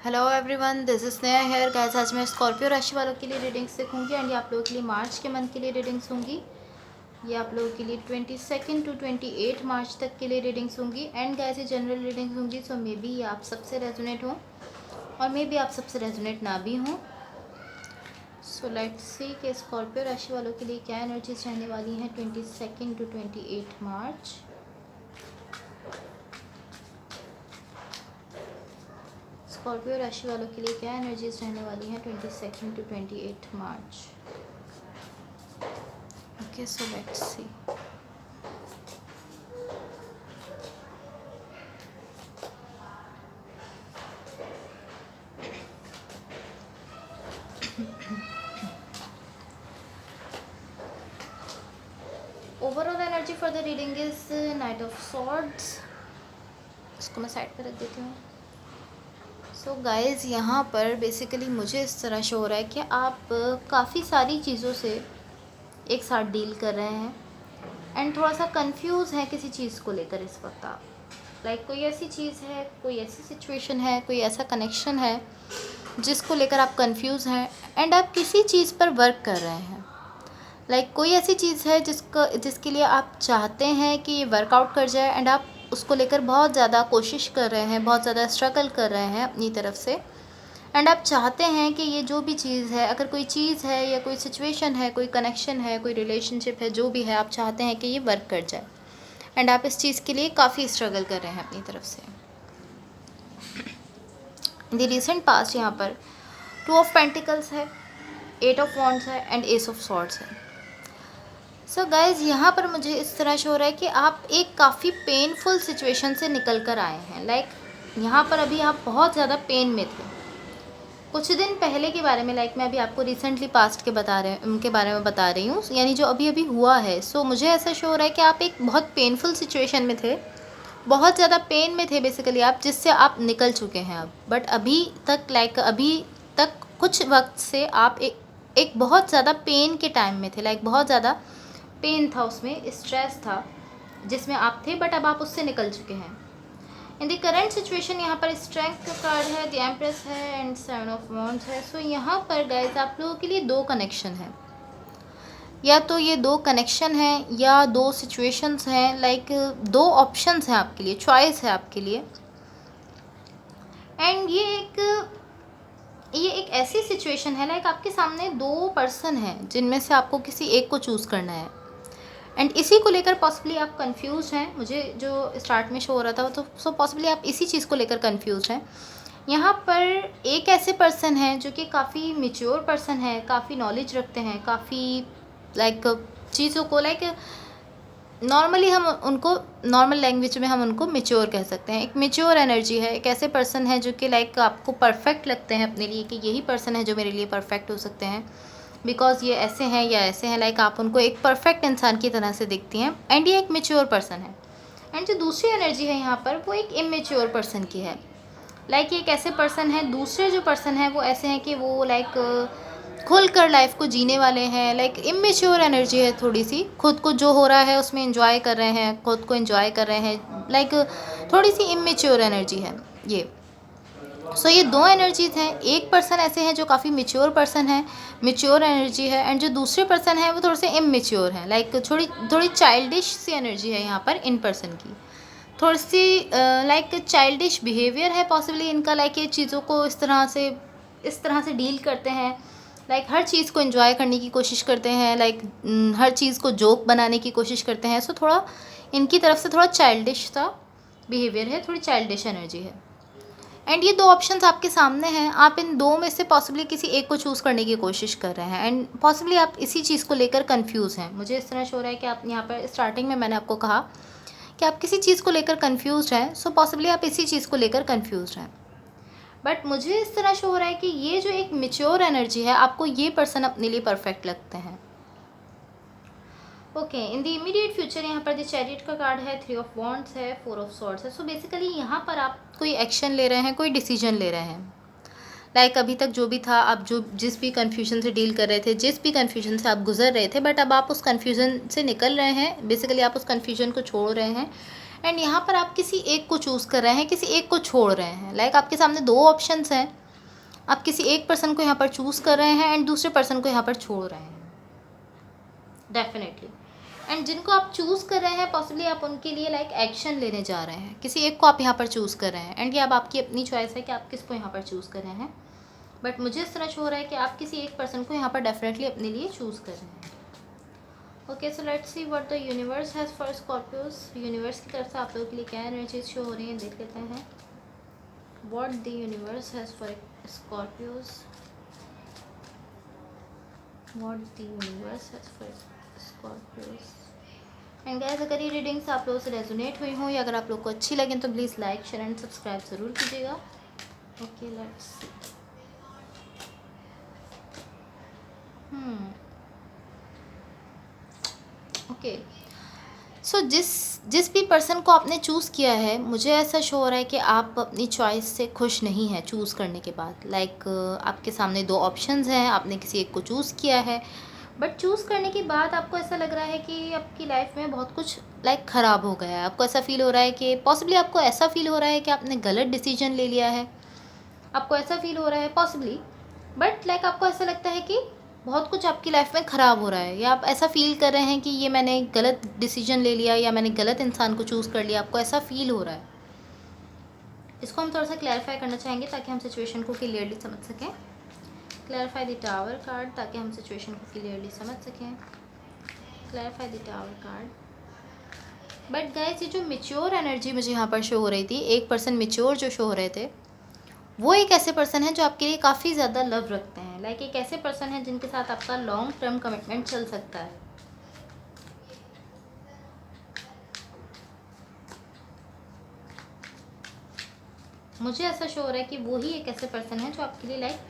Hello everyone, this is Sneha hair guys. आज मैं Scorpio राशि वालों के लिए रीडिंग्स देखूंगी एंड ये आप लोगों के लिए मार्च के मंथ के लिए रीडिंग्स होंगी। ये आप लोगों के लिए 22 टू 28 मार्च तक के लिए रीडिंग्स होंगी एंड गाइस ये जनरल रीडिंग्स होंगी। सो मे बी ये आप सबसे रेजोनेट हों और मे बी आप सबसे रेजोनेट ना भी हों। सो लेट्स सी कि स्कॉर्पियो राशि वालों के लिए क्या एनर्जीज रहने वाली हैं 22 टू 28 मार्च। स्कॉर्पियो राशि वालों के लिए क्या एनर्जीज रहने वाली हैं 22 to 28 March. Okay, so let's see. Overall energy for the reading is knight of swords. इसको मैं साइड पे रख देती हूँ। सो गाइज यहाँ पर बेसिकली मुझे इस तरह शो हो रहा है कि आप काफ़ी सारी चीज़ों से एक साथ डील कर रहे हैं एंड थोड़ा सा कंफ्यूज है किसी चीज़ को लेकर इस वक्त आप। कोई ऐसी चीज़ है, कोई ऐसी सिचुएशन है, कोई ऐसा कनेक्शन है जिसको लेकर आप कंफ्यूज हैं एंड आप किसी चीज़ पर वर्क कर रहे हैं। कोई ऐसी चीज़ है जिसके लिए आप चाहते हैं कि ये वर्कआउट कर जाए एंड आप उसको लेकर बहुत ज़्यादा कोशिश कर रहे हैं, बहुत ज़्यादा स्ट्रगल कर रहे हैं अपनी तरफ से एंड आप चाहते हैं कि ये जो भी चीज़ है, अगर कोई चीज़ है या कोई सिचुएशन है, कोई कनेक्शन है, कोई रिलेशनशिप है, जो भी है, आप चाहते हैं कि ये वर्क कर जाए एंड आप इस चीज़ के लिए काफ़ी स्ट्रगल कर रहे हैं अपनी तरफ से। इन द रिसेंट पास्ट यहाँ पर 2 ऑफ पेंटिकल्स है, 8 ऑफ वॉन्ड्स है एंड एस ऑफ सॉर्ड्स है। सो गाइज़ यहाँ पर मुझे इस तरह शो हो रहा है कि आप एक काफ़ी पेनफुल सिचुएशन से निकल कर आए हैं। यहाँ पर अभी आप बहुत ज़्यादा पेन में थे कुछ दिन पहले के बारे में। मैं अभी आपको रिसेंटली पास्ट के बारे में बता रही हूँ, यानी जो अभी अभी हुआ है। सो मुझे ऐसा शो हो रहा है कि आप एक बहुत पेनफुल सिचुएशन में थे, बहुत ज़्यादा पेन में थे बेसिकली आप, जिससे आप निकल चुके हैं अब। बट अभी तक कुछ वक्त से आप एक बहुत ज़्यादा पेन के टाइम में थे। बहुत ज़्यादा पेन था, उसमें स्ट्रेस था जिसमें आप थे, बट अब आप उससे निकल चुके हैं। इन द करेंट सिचुएशन यहाँ पर स्ट्रेंथ का कार्ड है, द एम्प्रेस है एंड 7 ऑफ वॉन्ड्स है। सो यहाँ पर गाइज आप लोगों के लिए 2 कनेक्शन है, या तो ये 2 कनेक्शन हैं या 2 सिचुएशंस हैं। 2 ऑप्शंस हैं आपके लिए, चॉइस है आपके लिए एंड ये एक ऐसी सिचुएशन है आपके सामने 2 पर्सन हैं जिनमें से आपको किसी एक को चूज़ करना है एंड इसी को लेकर पॉसिबली आप कंफ्यूज हैं। मुझे जो स्टार्ट में शो हो रहा था तो सो पॉसिबली आप इसी चीज़ को लेकर कंफ्यूज हैं। यहाँ पर एक ऐसे पर्सन है जो कि काफ़ी मेच्योर पर्सन है, काफ़ी नॉलेज रखते हैं, काफ़ी चीज़ों को नॉर्मली हम उनको, नॉर्मल लैंग्वेज में हम उनको मेच्योर कह सकते हैं। एक मेच्योर एनर्जी है, एक ऐसे पर्सन है जो कि आपको परफेक्ट लगते हैं अपने लिए, कि यही पर्सन है जो मेरे लिए परफेक्ट हो सकते हैं बिकॉज ये ऐसे हैं या ऐसे हैं। आप उनको एक परफेक्ट इंसान की तरह से देखती हैं एंड ये एक मेच्योर पर्सन है। एंड जो दूसरी एनर्जी है यहाँ पर वो एक इमेच्योर पर्सन की है। ये एक ऐसे पर्सन है, दूसरे जो पर्सन है वो ऐसे हैं कि वो खुल कर लाइफ को जीने वाले हैं। इमेच्योर एनर्जी है थोड़ी सी, खुद को जो हो रहा है उसमें एंजॉय कर रहे हैं, खुद को एंजॉय कर रहे हैं। थोड़ी सी इमेच्योर एनर्जी है ये। सो ये 2 एनर्जीज हैं। एक पर्सन ऐसे हैं जो काफ़ी मेच्योर पर्सन है, मेच्योर एनर्जी है एंड जो दूसरे पर्सन है वो थोड़े से इमेच्योर हैं। थोड़ी चाइल्डिश सी एनर्जी है यहाँ पर इन पर्सन की, थोड़ी सी चाइल्डिश बिहेवियर है पॉसिबली इनका। ये चीज़ों को इस तरह से डील करते हैं। हर चीज़ को एंजॉय करने की कोशिश करते हैं, हर चीज़ को जोक बनाने की कोशिश करते हैं। सो थोड़ा इनकी तरफ से थोड़ा चाइल्डिश सा बिहेवियर है, थोड़ी चाइल्डिश एनर्जी है एंड ये 2 ऑप्शंस आपके सामने हैं। आप इन 2 में से पॉसिबली किसी एक को चूज़ करने की कोशिश कर रहे हैं एंड पॉसिबली आप इसी चीज़ को लेकर कंफ्यूज हैं। मुझे इस तरह शो हो रहा है कि आप यहाँ पर स्टार्टिंग में मैंने आपको कहा कि आप किसी चीज़ को लेकर कंफ्यूज हैं। सो पॉसिबली आप इसी चीज़ को लेकर कंफ्यूज हैं। बट मुझे इस तरह शो हो रहा है कि ये जो एक मेच्योर एनर्जी है, आपको ये पर्सन अपने लिए परफेक्ट लगते हैं। Okay, in the immediate future यहाँ पर द चैरियट का कार्ड है, 3 ऑफ वॉन्ड्स है, 4 ऑफ सॉर्ड्स है। सो बेसिकली यहाँ पर आप कोई एक्शन ले रहे हैं, कोई डिसीजन ले रहे हैं। अभी तक जो भी था, आप जिस भी कन्फ्यूजन से डील कर रहे थे, जिस भी कन्फ्यूजन से आप गुजर रहे थे, बट अब आप उस कन्फ्यूजन से निकल रहे हैं। बेसिकली आप उस कन्फ्यूजन को छोड़ रहे हैं एंड यहाँ पर आप किसी एक को चूज़ कर रहे हैं, किसी एक को छोड़ रहे हैं। लाइक आपके सामने दो ऑप्शंस हैं, आप किसी एक पर्सन को यहाँ पर चूज़ कर रहे हैं एंड दूसरे पर्सन को यहाँ पर छोड़ रहे हैं डेफिनेटली। एंड जिनको आप चूज़ कर रहे हैं पॉसिबली आप उनके लिए लाइक एक्शन लेने जा रहे हैं। किसी एक को आप यहाँ पर चूज़ कर रहे हैं एंड ये अब आपकी अपनी चॉइस है कि आप किसको यहाँ पर चूज़ कर रहे हैं। बट मुझे इस तरह शो हो रहा है कि आप किसी एक पर्सन को यहाँ पर डेफिनेटली अपने लिए चूज़ कर रहे हैं। Okay, so let's see what the universe has for Scorpios. Universe की तरफ से आप लोगों के लिए क्या एनर्जीज शो हो रही हैं, देख लेते हैं। What the universe has for Scorpios, what the universe has for Scorpios. And guys, अगर ये रीडिंग्स आप लोगों से रेजोनेट हुई हों या अगर आप लोग को अच्छी लगें तो please like, share and subscribe ज़रूर कीजिएगा। Okay, let's see. ओके, सो जिस भी पर्सन को आपने चूज़ किया है, मुझे ऐसा शो हो रहा है कि आप अपनी चॉइस से खुश नहीं हैं चूज़ करने के बाद। लाइक आपके सामने दो ऑप्शंस हैं, आपने किसी एक को चूज़ किया है, बट चूज़ करने के बाद आपको ऐसा लग रहा है कि आपकी लाइफ में बहुत कुछ लाइक ख़राब हो गया है। आपको ऐसा फील हो रहा है कि पॉसिबली आपको ऐसा फील हो रहा है कि आपने गलत डिसीजन ले लिया है। आपको ऐसा फील हो रहा है पॉसिबली, बट लाइक आपको ऐसा लगता है कि बहुत कुछ आपकी लाइफ में ख़राब हो रहा है, या आप ऐसा फील कर रहे हैं कि ये मैंने गलत डिसीजन ले लिया या मैंने गलत इंसान को चूज़ कर लिया। आपको ऐसा फील हो रहा है। इसको हम थोड़ा सा क्लैरिफाई करना चाहेंगे ताकि हम सिचुएशन को क्लियरली समझ सकें। क्लैरिफाई द टावर कार्ड, ताकि हम सिचुएशन को क्लियरली समझ सकें। Clarify the tower card. But guys, ये जो मैच्योर एनर्जी मुझे यहाँ पर शो हो रही थी, एक पर्सन मैच्योर जो शो हो रहे थे, वो एक ऐसे पर्सन है जो आपके लिए काफ़ी ज़्यादा लव रखते हैं। लाइक एक ऐसे पर्सन है जिनके साथ आपका लॉन्ग टर्म कमिटमेंट चल सकता है। मुझे ऐसा शो हो रहा है कि वो ही एक ऐसे पर्सन है जो आपके लिए लाइक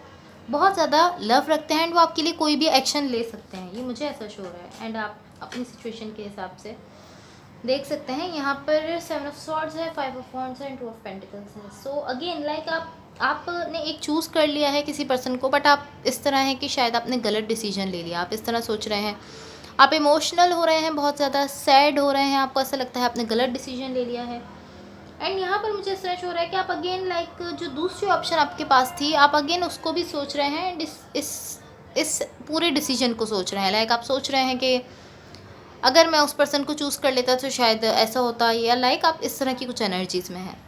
बहुत ज़्यादा लव रखते हैं एंड वो आपके लिए कोई भी एक्शन ले सकते हैं। ये मुझे ऐसा शो हो रहा है। एंड आप अपनी सिचुएशन के हिसाब से देख सकते हैं। यहाँ पर 7 ऑफ स्वॉर्ड्स है, 5 ऑफ वॉन्ड्स है, 2 ऑफ पेंटिकल्स है। सो अगेन लाइक आपने एक चूज़ कर लिया है किसी पर्सन को, बट आप इस तरह है कि शायद आपने गलत डिसीजन ले लिया। आप इस तरह सोच रहे हैं, आप इमोशनल हो रहे हैं, बहुत ज़्यादा सैड हो रहे हैं, आपको ऐसा लगता है आपने गलत डिसीजन ले लिया है। एंड यहाँ पर मुझे इस तरह शो हो रहा है कि आप अगेन लाइक जो दूसरी ऑप्शन आपके पास थी, आप अगेन उसको भी सोच रहे हैं एंड इस पूरे डिसीजन को सोच रहे हैं। लाइक आप सोच रहे हैं कि अगर मैं उस पर्सन को चूज़ कर लेता तो शायद ऐसा होता, या लाइक आप इस तरह की कुछ एनर्जीज़ में हैं।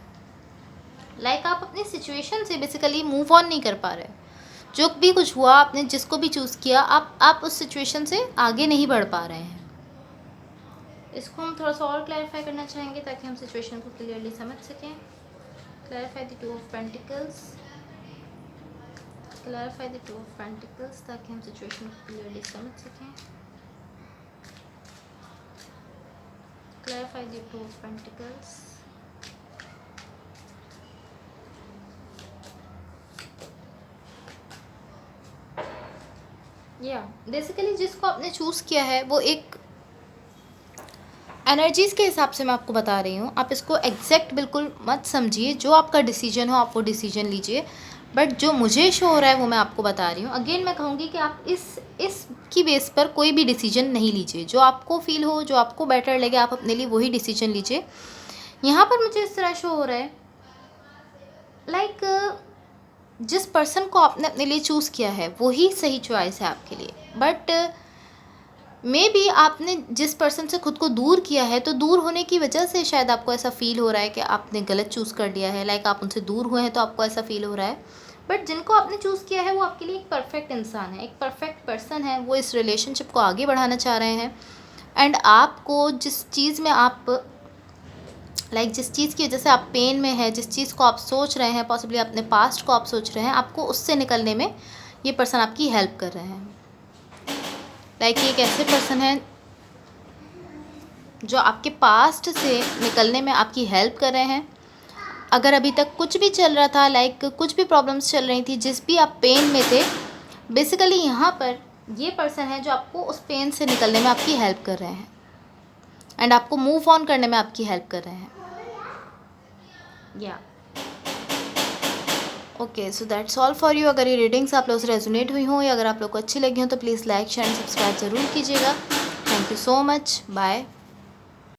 लाइक आप अपनी सिचुएशन से बेसिकली मूव ऑन नहीं कर पा रहे। जो भी कुछ हुआ, आपने जिसको भी चूज़ किया, आप उस सिचुएशन से आगे नहीं बढ़ पा रहे हैं। इसको हम थोड़ा सा और क्लैरिफाई करना चाहेंगे ताकि हम सिचुएशन को क्लियरली समझ सकें। Clarify the 2 of pentacles, clarify the 2 of pentacles, ताकि हम सिचुएशन को क्लियरली समझ सकें। Clarify the 2 of pentacles. या बेसिकली जिसको आपने चूज़ किया है वो एक एनर्जीज़ के हिसाब से मैं आपको बता रही हूँ। आप इसको एग्जैक्ट बिल्कुल मत समझिए। जो आपका डिसीजन हो आप वो डिसीजन लीजिए, बट जो मुझे शो हो रहा है वो मैं आपको बता रही हूँ। अगेन मैं कहूँगी कि आप इस की बेस पर कोई भी डिसीजन नहीं लीजिए। जो आपको फील हो, जो आपको बेटर लगे, आप अपने लिए वही डिसीजन लीजिए। यहाँ पर मुझे इस तरह शो हो रहा है लाइक जिस पर्सन को आपने अपने लिए चूज़ किया है वही सही चॉइस है आपके लिए। बट मे बी आपने जिस पर्सन से खुद को दूर किया है, तो दूर होने की वजह से शायद आपको ऐसा फील हो रहा है कि आपने गलत चूज़ कर लिया है। लाइक आप उनसे दूर हुए हैं तो आपको ऐसा फील हो रहा है। बट जिनको आपने चूज़ किया है वो आपके लिए एक परफेक्ट इंसान है, एक परफेक्ट पर्सन है। वो इस रिलेशनशिप को आगे बढ़ाना चाह रहे हैं। एंड आपको जिस चीज़ में आप जिस चीज़ की वजह से आप पेन में है, जिस चीज़ को आप सोच रहे हैं, पॉसिबली अपने पास्ट को आप सोच रहे हैं, आपको उससे निकलने में ये पर्सन आपकी हेल्प कर रहे हैं। लाइक ये एक ऐसे पर्सन है जो आपके पास्ट से निकलने में आपकी हेल्प कर रहे हैं। अगर अभी तक कुछ भी चल रहा था, लाइक कुछ भी प्रॉब्लम्स चल रही थी, जिस भी आप पेन में थे, बेसिकली यहाँ पर ये पर्सन है जो आपको उस पेन से निकलने में आपकी हेल्प कर रहे हैं एंड आपको मूव ऑन करने में आपकी हेल्प कर रहे हैं। या okay, so that's all for you. अगर ये रीडिंग्स आप लोगों से रेजोनेट हुई हों या अगर आप लोग को अच्छी लगी हों तो please like, share and subscribe ज़रूर कीजिएगा। Thank you so much. Bye.